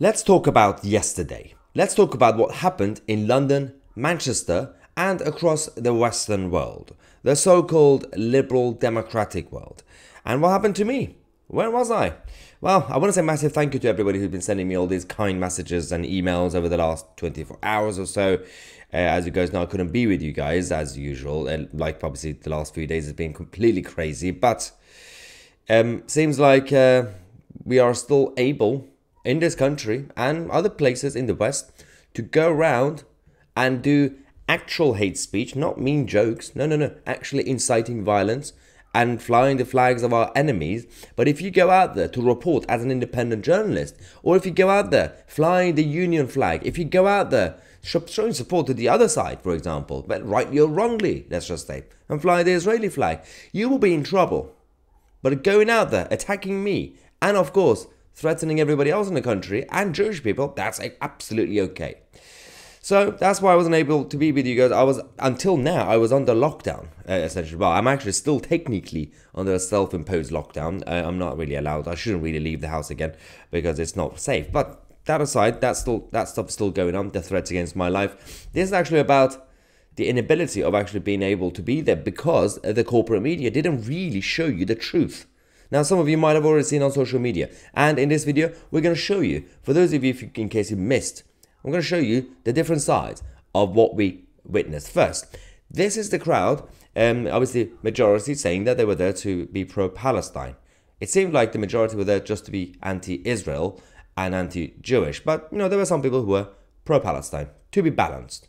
Let's talk about yesterday. Let's talk about what happened in London, Manchester, and across the Western world, the so-called liberal democratic world. And what happened to me? Where was I? Well, I want to say a massive thank you to everybody who's been sending me all these kind messages and emails over the last 24 hours or so. As you guys know, I couldn't be with you guys as usual. Like, obviously, the last few days has been completely crazy. But seems like we are still able in this country and other places in the West to go around and do actual hate speech, not mean jokes. No. Actually inciting violence and flying the flags of our enemies. But if you go out there to report as an independent journalist, or if you go out there flying the Union flag, if you go out there showing support to the other side, for example, but rightly or wrongly, let's just say, and flying the Israeli flag, you will be in trouble. But going out there, attacking me, and of course, threatening everybody else in the country and Jewish people, that's absolutely okay. So that's why I wasn't able to be with you guys. Until now, I was under lockdown, essentially. Well, I'm actually still technically under a self-imposed lockdown. I'm not really allowed. I shouldn't really leave the house again because it's not safe. But that aside, that stuff is still going on. The threats against my life. This is actually about the inability of actually being able to be there because the corporate media didn't really show you the truth. Now, some of you might have already seen on social media. And in this video, we're going to show you, for those of you, in case you missed, I'm going to show you the different sides of what we witnessed. First, this is the crowd, obviously majority saying that they were there to be pro-Palestine. It seemed like the majority were there just to be anti-Israel and anti-Jewish, but you know, there were some people who were pro-Palestine, to be balanced.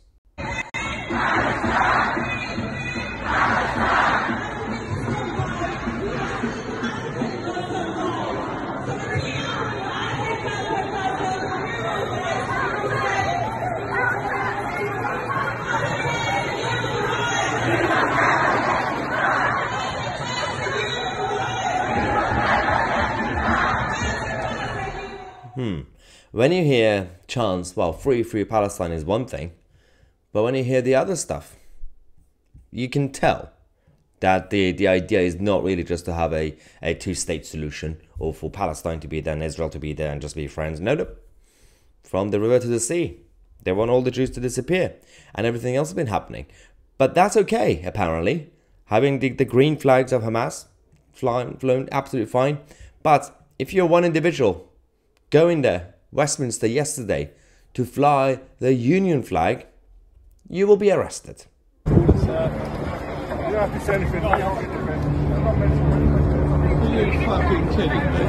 When you hear chants, well, free Palestine is one thing, but when you hear the other stuff, you can tell that the idea is not really just to have a two-state solution or for Palestine to be there and Israel to be there and just be friends. No. From the river to the sea, they want all the Jews to disappear and everything else has been happening. But that's okay, apparently. Having the green flags of Hamas flown, absolutely fine. But if you're one individual going there, Westminster yesterday, to fly the Union flag, you will be arrested. You don't have to say anything. Are you fucking kidding me?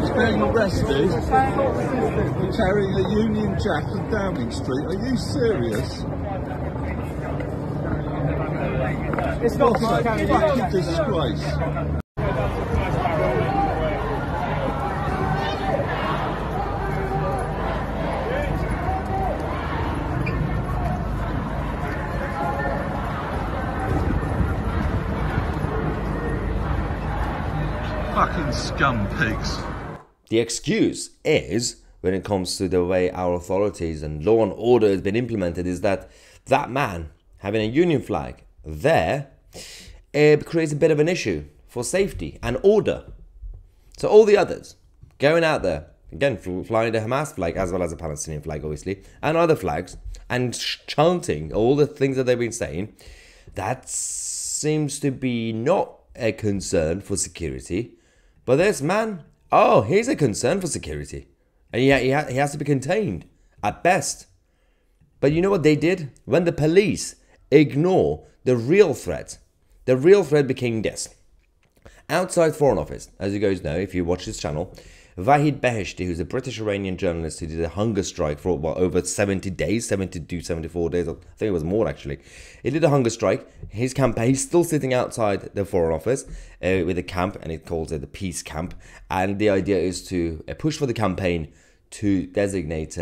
He's being arrested for carrying a Union Jack in Downing Street. Are you serious? It's not a fucking disgrace. Fucking scum pigs. The excuse is, when it comes to the way our authorities and law and order has been implemented, is that man having a Union flag there creates a bit of an issue for safety and order. So all the others going out there, again, flying the Hamas flag as well as the Palestinian flag, obviously, and other flags, and chanting all the things that they've been saying, that seems to be not a concern for security. But this man, oh, he's a concern for security. And he has to be contained, at best. But you know what they did? When the police ignore the real threat became this. Outside Foreign Office, as you guys know, if you watch this channel, Vahid Beheshti, who's a British-Iranian journalist who did a hunger strike for over 70 days, 72, 74 days, I think it was more actually. He did a hunger strike. His campaign, he's still sitting outside the Foreign Office with a camp, and it calls it the Peace Camp. And the idea is to push for the campaign to designate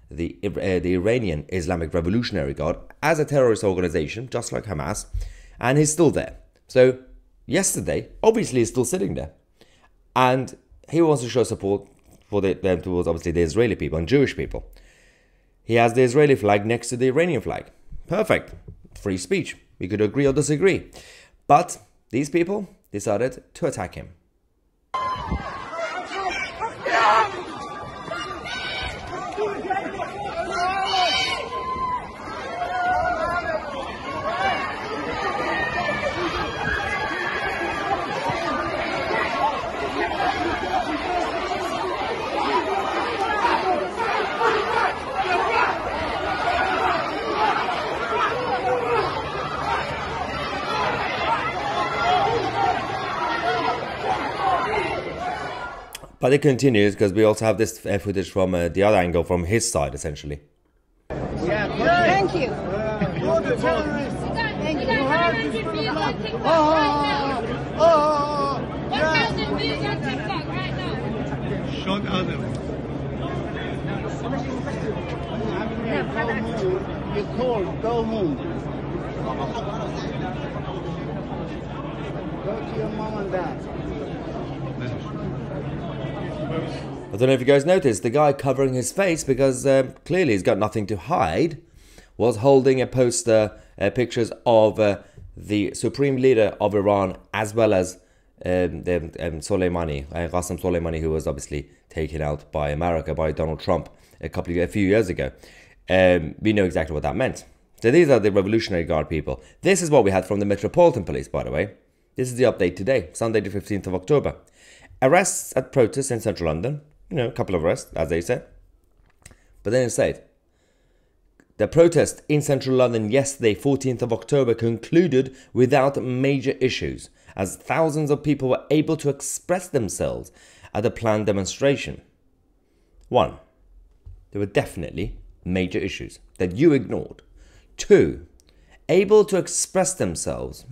the Iranian Islamic Revolutionary Guard as a terrorist organization, just like Hamas. And he's still there. So yesterday, obviously he's still sitting there. And he wants to show support for them towards, obviously, the Israeli people and Jewish people. He has the Israeli flag next to the Iranian flag. Perfect. Free speech. We could agree or disagree. But these people decided to attack him. But it continues because we also have this footage from the other angle, from his side, essentially. Thank you. You're the terrorist. Thank you. Shot Adam. You're cold. Go home. Go to your mom and dad. I don't know if you guys noticed, the guy covering his face, because clearly he's got nothing to hide, was holding a poster, pictures of the supreme leader of Iran, as well as Soleimani, Qasem Soleimani, who was obviously taken out by America, by Donald Trump a few years ago. We know exactly what that meant. So these are the Revolutionary Guard people. This is what we had from the Metropolitan Police, by the way. This is the update today, Sunday the 15th of October. Arrests at protests in central London. You know, a couple of arrests, as they said. But then it said, the protest in central London yesterday, 14th of October, concluded without major issues, as thousands of people were able to express themselves at the planned demonstration. 1. There were definitely major issues that you ignored. 2. Able to express themselves.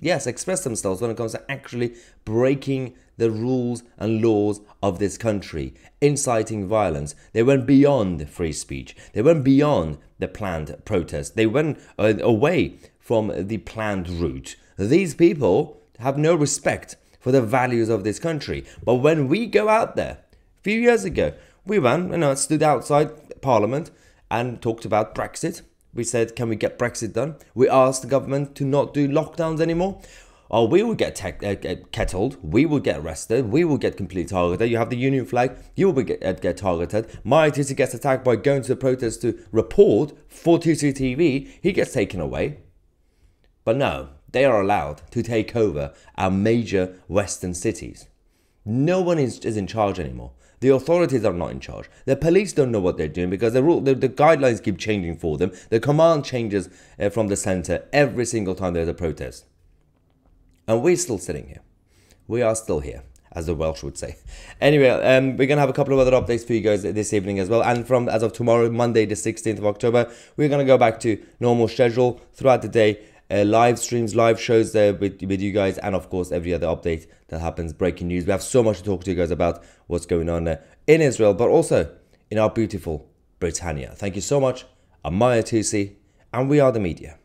Yes, express themselves when it comes to actually breaking the rules and laws of this country, inciting violence. They went beyond free speech. They went beyond the planned protest. They went away from the planned route. These people have no respect for the values of this country. But when we go out there, a few years ago, we stood outside Parliament and talked about Brexit. We said, can we get Brexit done? We asked the government to not do lockdowns anymore. Or we will get kettled, we will get arrested, we will get completely targeted. You have the union flag, you will get targeted. My Tousi gets attacked by going to the protest to report for Tousi TV. He gets taken away. But no, they are allowed to take over our major Western cities. No one is in charge anymore. The authorities are not in charge. The police don't know what they're doing because the guidelines keep changing for them. The command changes from the center every single time there's a protest. And we're still sitting here. We are still here, as the Welsh would say. Anyway, we're going to have a couple of other updates for you guys this evening as well. And from as of tomorrow, Monday the 16th of October, we're going to go back to normal schedule throughout the day. Live streams, live shows there with you guys. And of course, every other update that happens, breaking news. We have so much to talk to you guys about what's going on in Israel, but also in our beautiful Britannia. Thank you so much. I'm Tousi, and we are the media.